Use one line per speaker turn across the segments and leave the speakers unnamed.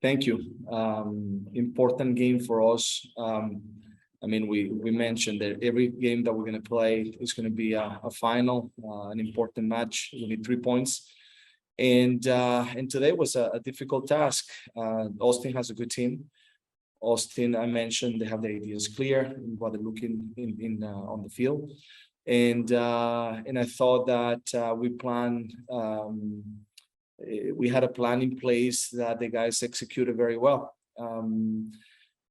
Thank you. Important game for us. We mentioned that every game that we're going to play is going to be a final, an important match. We need 3 points, and today was a difficult task. Austin has a good team. Austin, I mentioned, they have the ideas clear what they're looking in on the field, and I thought that we had a plan in place that the guys executed very well.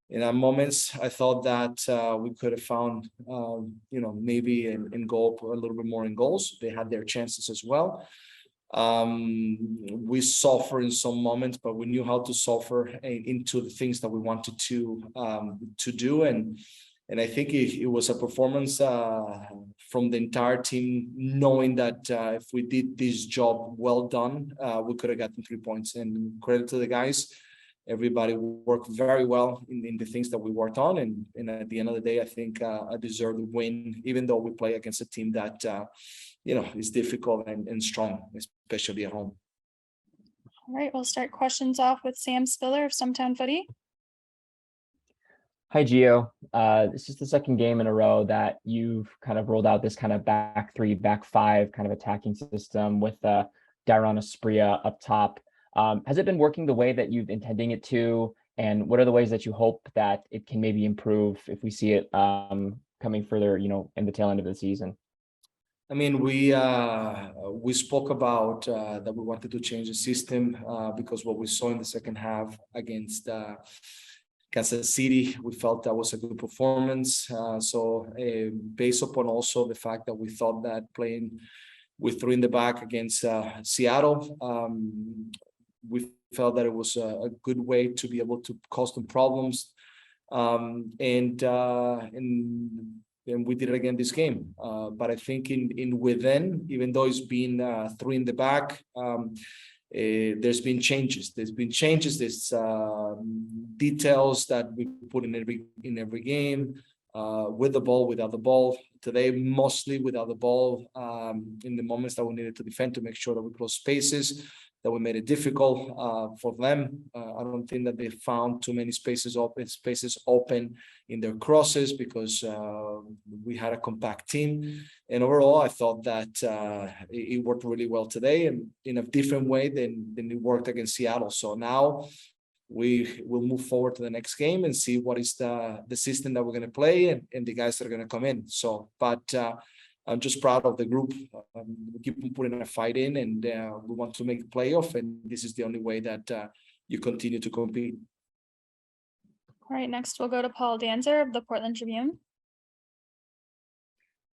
In our moments, I thought that we could have found, maybe in goal a little bit more in goals. They had their chances as well. We suffer in some moments, but we knew how to suffer into the things that we wanted to do, and I think it was a performance from the entire team, knowing that if we did this job well done, we could have gotten 3 points. And credit to the guys, everybody worked very well in the things that we worked on, and at the end of the day, I think a deserved win, even though we play against a team that is difficult and strong, especially at home.
All right, we'll start questions off with Sam Spiller of Stumptown Footy.
Hi, Gio. This is the second game in a row that you've kind of rolled out this kind of back 3, back 5 kind of attacking system with Dairon Asprilla up top. Has it been working the way that you've intending it to? And what are the ways that you hope that it can maybe improve if we see it coming further, in the tail end of the season?
We spoke about that we wanted to change the system because what we saw in the second half against Kansas City, we felt that was a good performance. Based upon also the fact that we thought that playing with 3 in the back against Seattle, we felt that it was a good way to be able to cause them problems, and we did it again this game. But I think within, even though it's been 3 in the back, there's been changes. There's details that we put in every game, with the ball, without the ball. Today, mostly without the ball, in the moments that we needed to defend to make sure that we close spaces, that we made it difficult for them. I don't think that they found too many spaces open in their crosses because we had a compact team. And overall, I thought that it worked really well today, and in a different way than it worked against Seattle. So now we will move forward to the next game and see what is the system that we're going to play and the guys that are going to come in. But I'm just proud of the group. We keep putting a fight in, and we want to make a playoff, and this is the only way that you continue to compete.
All right, next we'll go to Paul Danzer of the Portland Tribune.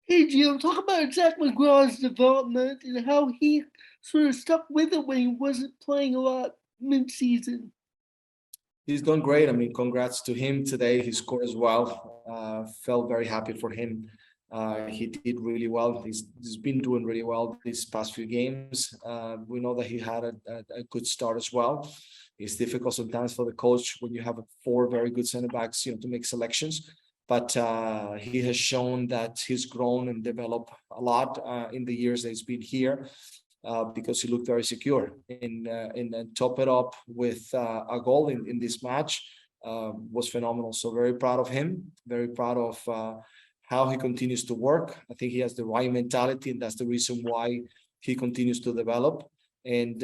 Hey, Gio, talk about Zac McGraw's development and how he sort of stuck with it when he wasn't playing a lot mid-season.
He's done great. Congrats to him today. He scored as well. Felt very happy for him. He did really well. He's been doing really well these past few games. We know that he had a good start as well. It's difficult sometimes for the coach when you have 4 very good center backs, to make selections. But he has shown that he's grown and developed a lot in the years that he's been here, because he looked very secure. And top it up with a goal in this match was phenomenal. So very proud of him. Very proud of how he continues to work. I think he has the right mentality, and that's the reason why he continues to develop. And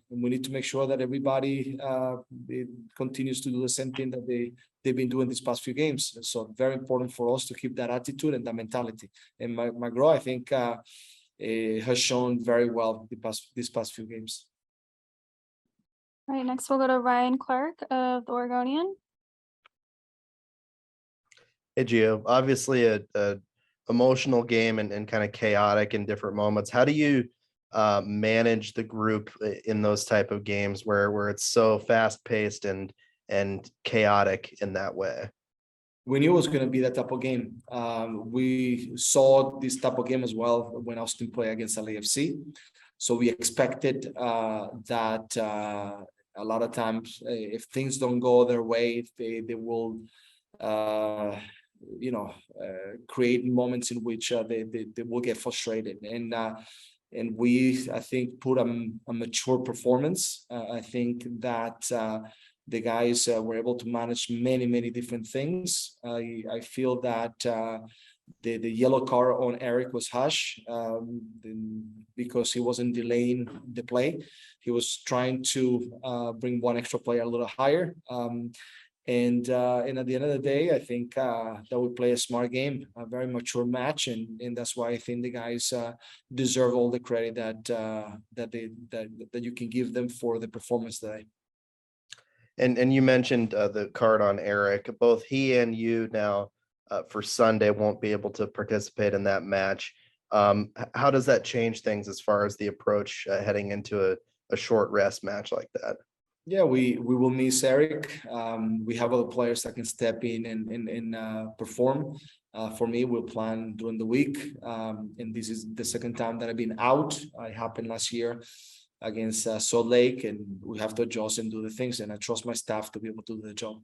we need to make sure that everybody continues to do the same thing that they've been doing these past few games. So very important for us to keep that attitude and that mentality. And McGraw, I think, has shown very well these past few games.
All right, next we'll go to Ryan Clark of the Oregonian.
Hey, Gio, obviously a emotional game and kind of chaotic in different moments. How do you manage the group in those type of games where it's so fast paced and chaotic in that way?
We knew it was going to be that type of game. We saw this type of game as well when Austin played against LAFC. So we expected that a lot of times, if things don't go their way, they will create moments in which they will get frustrated. And we, I think, put a mature performance. I think that The guys were able to manage many different things. I feel that the yellow card on Eric was harsh because he wasn't delaying the play. He was trying to bring one extra player a little higher. And at the end of the day, I think that we play a smart game, a very mature match, and that's why I think the guys deserve all the credit that you can give them for the performance today.
And you mentioned the card on Eric. Both he and you now for Sunday won't be able to participate in that match. How does that change things as far as the approach heading into a short rest match like that?
Yeah, we will miss Eric. We have other players that can step in and perform. For me, we'll plan during the week. And this is the second time that I've been out. It happened last year against Salt Lake, and we have to adjust and do the things. And I trust my staff to be able to do the job.